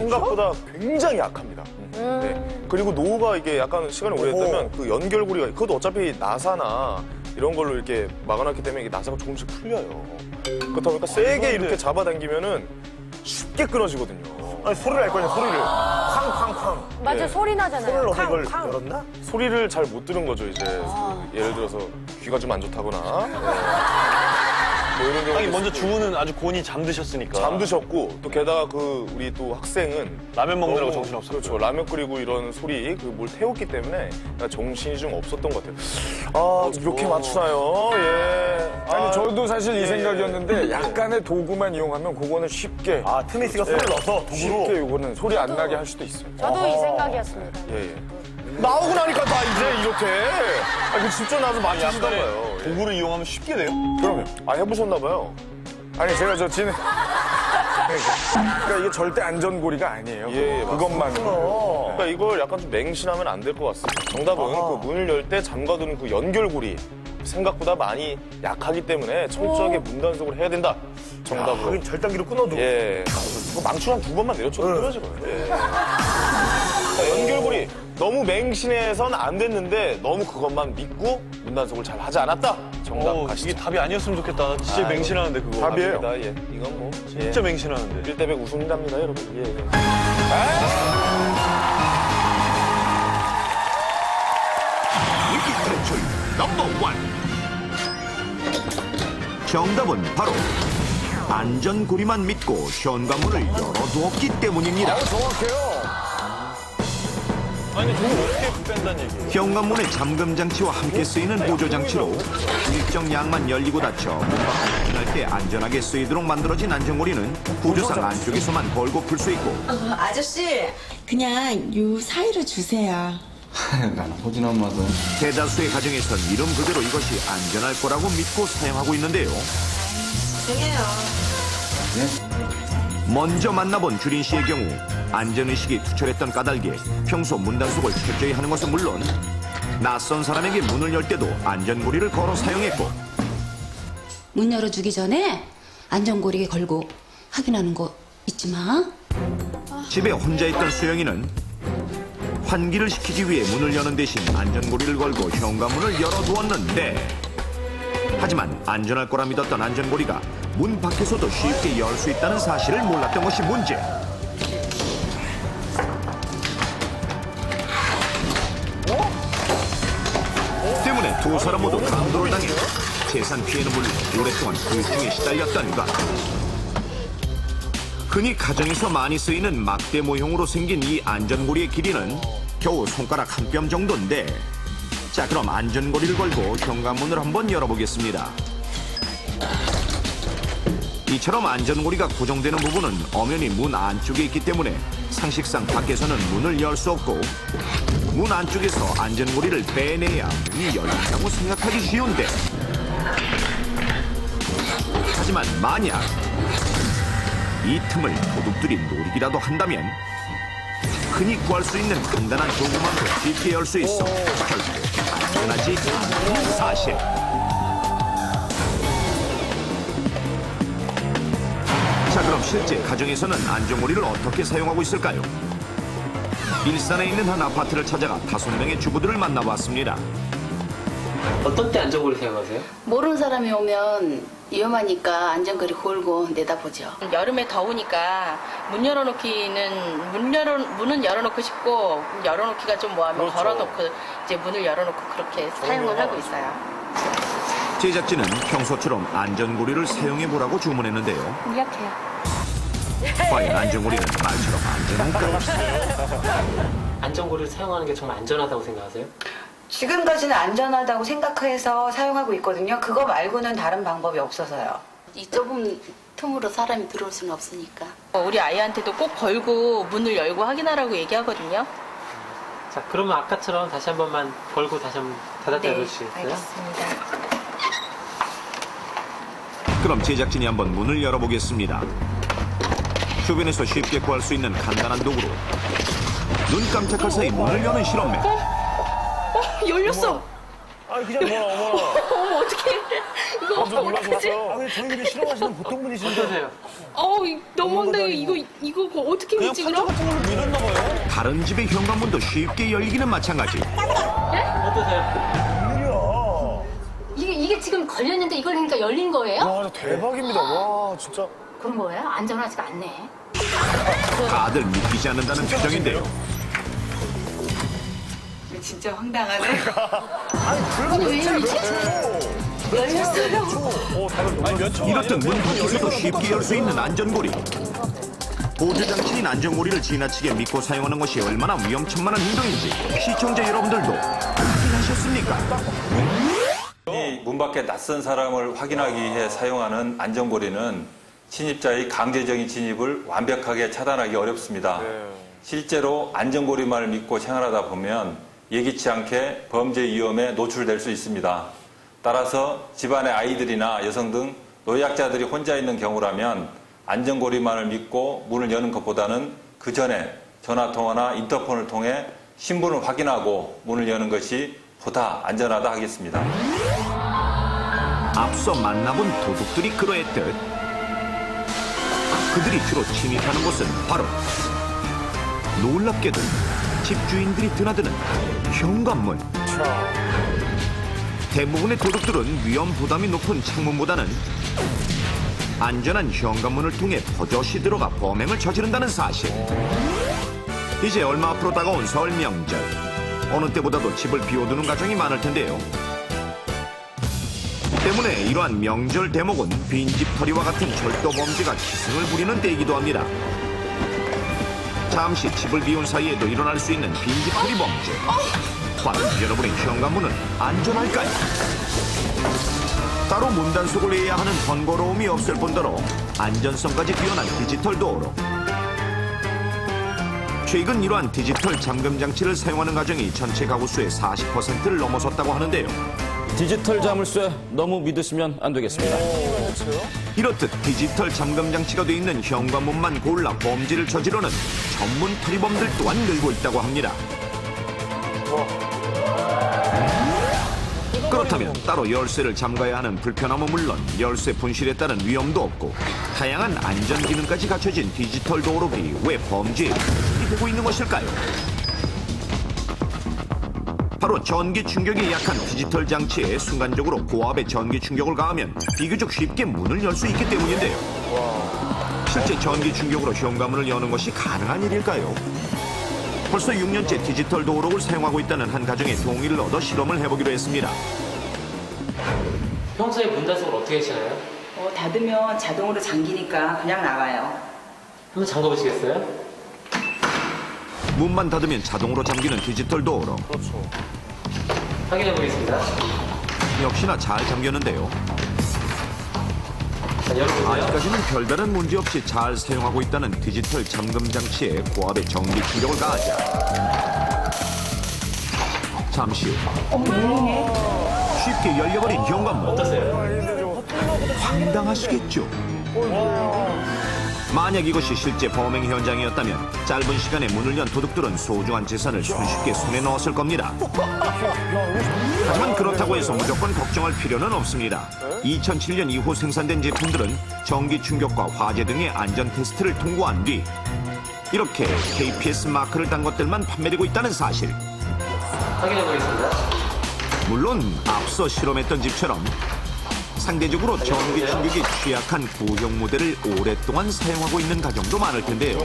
생각보다 굉장히 약합니다. 네. 그리고 노후가 이게 약간 시간이 오래됐다면 그 연결고리가 그것도 어차피 나사나 이런 걸로 이렇게 막아놨기 때문에 이게 나사가 조금씩 풀려요. 그렇다 보니까 세게 이렇게 잡아당기면은 쉽게 끊어지거든요. 아니, 소리를 낼 거냐, 소리를. 쾅쾅쾅. 맞아, 네. 소리 나잖아요. 손을 넣어서 이걸 쾅, 쾅. 열었나? 소리를 잘 못 들은 거죠, 이제. 그 예를 들어서 귀가 좀 안 좋다거나. 네. 뭐 이런 경우. 아니 먼저 주문은 아주 곤히 잠드셨으니까. 잠드셨고 또 게다가 그 우리 또 학생은 라면 먹느라고 너무, 정신없었고. 그렇죠. 라면 끓이고 이런 소리 그 뭘 태웠기 때문에 정신이 좀 없었던 것 같아요. 아 이렇게 맞추나요? 예. 아니 저도 사실 이 예. 생각이었는데 약간의 도구만 이용하면 그거는 쉽게 아, 트미스가 손을 넣어서 도구로. 쉽게 이거는 소리 안 나게 할 수도 있어요. 저도 이 생각이었습니다. 예, 예. 나오고 나니까 다 이제 이렇게. 아, 이거 직접 나와서 맞추시던가요. 예. 도구를 이용하면 쉽게 돼요? 그럼요. 아, 해보셨나봐요. 아니 제가 저 진행 그러니까 이게 절대 안전고리가 아니에요. 예, 예, 그것만으로. 그러니까 이걸 약간 좀 맹신하면 안 될 것 같습니다. 정답은 그 문을 열 때 잠가두는 그 연결고리. 생각보다 많이 약하기 때문에 철저하게 문단속을 해야 된다. 정답으로. 하긴 절단기로 끊어도. 예. 그거 망치로 한 2번만 내려쳐도 끊어지고요. 예. 자, 연결고리. 너무 맹신해선 안 됐는데 너무 그것만 믿고 문단속을 잘 하지 않았다. 정답 가시죠. 이게 답이 아니었으면 좋겠다. 진짜 맹신하는데 그거. 답이에요. 답입니다. 예. 이건 뭐. 진짜 맹신하는데. 1대100 우승답니다, 여러분. 예. 예. 위기 탈출 넘버 원. 정답은 바로 안전고리만 믿고 현관문을 열어두었기 때문입니다. 정확해요. 아니 저거 어떻게 뺀다는 얘기예요? 현관문의 잠금 장치와 함께 쓰이는 보조 장치로 일정 양만 열리고 닫혀 문 밖으로 지날 때 안전하게 쓰이도록 만들어진 안전고리는 구조상 안쪽에서만 걸고 풀 수 있고 아저씨, 그냥 요 사이로 주세요. 나는 호진 엄마도 대다수의 가정에선 이름 그대로 이것이 안전할 거라고 믿고 사용하고 있는데요. 죄송해요. 먼저 만나본 주린 씨의 경우 안전의식이 투철했던 까닭에 평소 문단속을 철저히 하는 것은 물론 낯선 사람에게 문을 열 때도 안전고리를 걸어 사용했고 문 열어주기 전에 안전고리에 걸고 확인하는 거 잊지 마. 집에 혼자 있던 수영이는 환기를 시키기 위해 문을 여는 대신 안전고리를 걸고 현관문을 열어두었는데 하지만 안전할 거라 믿었던 안전고리가 문 밖에서도 쉽게 열 수 있다는 사실을 몰랐던 것이 문제. 때문에 두 사람 모두 강도를 당해 재산 피해는 물론 오랫동안 불중에 시달렸던 것. 흔히 가정에서 많이 쓰이는 막대 모형으로 생긴 이 안전고리의 길이는 겨우 손가락 한 뼘 정도인데 자 그럼 안전고리를 걸고 현관문을 한번 열어보겠습니다. 이처럼 안전고리가 고정되는 부분은 엄연히 문 안쪽에 있기 때문에 상식상 밖에서는 문을 열 수 없고 문 안쪽에서 안전고리를 빼내야 문이 열린다고 생각하기 쉬운데 하지만 만약 이 틈을 도둑들이 노리기라도 한다면 흔히 구할 수 있는 간단한 도구만도 쉽게 열 수 있어 결국 안전하지 않은 사실. 자 그럼 실제 가정에서는 안전고리를 어떻게 사용하고 있을까요? 일산에 있는 한 아파트를 찾아가 5명의 주부들을 만나봤습니다. 어떤 때 안전고리 사용하세요? 모르는 사람이 오면 위험하니까 안전거리 걸고 내다보죠. 여름에 더우니까 문은 열어놓고 싶고 열어놓기가 좀 뭐하면 걸어놓고 이제 문을 열어놓고 그렇게 사용을 하고 있어요. 제작진은 평소처럼 안전고리를 사용해보라고 주문했는데요. 예약해요. 과연 안전고리는 말처럼 안전할까요? 안전고리를 사용하는 게 정말 안전하다고 생각하세요? 지금까지는 안전하다고 생각해서 사용하고 있거든요. 그거 말고는 다른 방법이 없어서요. 이 좁은 틈으로 사람이 들어올 수는 없으니까. 우리 아이한테도 꼭 걸고 문을 열고 확인하라고 얘기하거든요. 자, 그러면 아까처럼 다시 한 번만 걸고 다시 한번 닫았다 해주시겠어요? 알겠습니다. 그럼 제작진이 한번 문을 열어보겠습니다. 주변에서 쉽게 구할 수 있는 간단한 도구로 눈 깜짝할 사이 문을 여는 실험맨. 열렸어. 아니, 그냥 어머나. 어머 어떡해. 이거 어떡하지? 아, 근데 저희 근데 싫어하시는 보통 분이신데. 어떠세요? 너무한데 이거 어떻게 그냥 믿지 판자 그럼? 같은 걸로 밀었나 봐요. 다른 집의 현관문도 쉽게 열기는 마찬가지. 어떠세요? 이게 지금 걸렸는데 이걸 하니까 열린 거예요? 와, 대박입니다. 와, 진짜. 그런 거예요? 안전하지가 않네. 다들 믿기지 않는다는 표정인데요. 진짜 황당하네. 아니 왜 열리지? 열렸어요. 이렇듯 문 밖에서도 쉽게 열 수 있는 안전고리. 보조장치인 안전고리를 지나치게 믿고 사용하는 것이 얼마나 위험천만한 행동인지 시청자 여러분들도 확인하셨습니까? 이 문 밖에 낯선 사람을 확인하기 위해 사용하는 안전고리는 침입자의 강제적인 진입을 완벽하게 차단하기 어렵습니다. 실제로 안전고리만을 믿고 생활하다 보면 예기치 않게 범죄 위험에 노출될 수 있습니다. 따라서 집안의 아이들이나 여성 등 노약자들이 혼자 있는 경우라면 안전고리만을 믿고 문을 여는 것보다는 그 전에 전화통화나 인터폰을 통해 신분을 확인하고 문을 여는 것이 보다 안전하다 하겠습니다. 앞서 만나본 도둑들이 그러했듯 그들이 주로 침입하는 곳은 바로 놀랍게도 집주인들이 드나드는 현관문. 대부분의 도둑들은 위험 부담이 높은 창문보다는 안전한 현관문을 통해 버젓이 들어가 범행을 저지른다는 사실. 이제 얼마 앞으로 다가온 설 명절. 어느 때보다도 집을 비워두는 가정이 많을 텐데요. 때문에 이러한 명절 대목은 빈집털이와 같은 절도 범죄가 기승을 부리는 때이기도 합니다. 잠시 집을 비운 사이에도 일어날 수 있는 빈집털이 범죄. 과연 여러분의 현관문은 안전할까요? 따로 문단속을 내야 하는 번거로움이 없을 뿐더러 안전성까지 뛰어난 디지털 도로. 최근 이러한 디지털 잠금 장치를 사용하는 가정이 전체 가구 수의 40%를 넘어섰다고 하는데요. 디지털 자물쇠 너무 믿으시면 안 되겠습니다. 이렇듯 디지털 잠금 장치가 돼 있는 현관문만 골라 범죄를 저지르는 전문 털이범들 또한 늘고 있다고 합니다. 그렇다면 따로 열쇠를 잠가야 하는 불편함은 물론 열쇠 분실에 따른 위험도 없고 다양한 안전 기능까지 갖춰진 디지털 도어록이 왜 범죄에 이익이 되고 있는 것일까요? 바로 전기 충격이 약한 디지털 장치에 순간적으로 고압의 전기 충격을 가하면 비교적 쉽게 문을 열 수 있기 때문인데요. 실제 전기 충격으로 현관문을 여는 것이 가능한 일일까요? 벌써 6년째 디지털 도어록을 사용하고 있다는 한 가정의 동의를 얻어 실험을 해보기로 했습니다. 평소에 문단속을 어떻게 하시나요? 닫으면 자동으로 잠기니까 그냥 나와요. 한번 잠궈보시겠어요? 문만 닫으면 자동으로 잠기는 디지털 도어록. 확인해 보겠습니다. 역시나 잘 잠겼는데요. 자, 열어보세요. 아직까지는 별다른 문제 없이 잘 사용하고 있다는 디지털 잠금 장치에 고압의 전기 충격을 가하자 잠시 후 쉽게 열려버린 현관문. 어떠세요? 황당하시겠죠? 만약 이것이 실제 범행 현장이었다면 짧은 시간에 문을 연 도둑들은 소중한 재산을 손쉽게 손에 넣었을 겁니다. 하지만 그렇다고 해서 무조건 걱정할 필요는 없습니다. 2007년 이후 생산된 제품들은 전기 충격과 화재 등의 안전 테스트를 통과한 뒤 이렇게 KPS 마크를 단 것들만 판매되고 있다는 사실. 확인해 보겠습니다. 물론 앞서 실험했던 집처럼 상대적으로 전기 충격이 취약한 구형 모델을 오랫동안 사용하고 있는 가정도 많을 텐데요.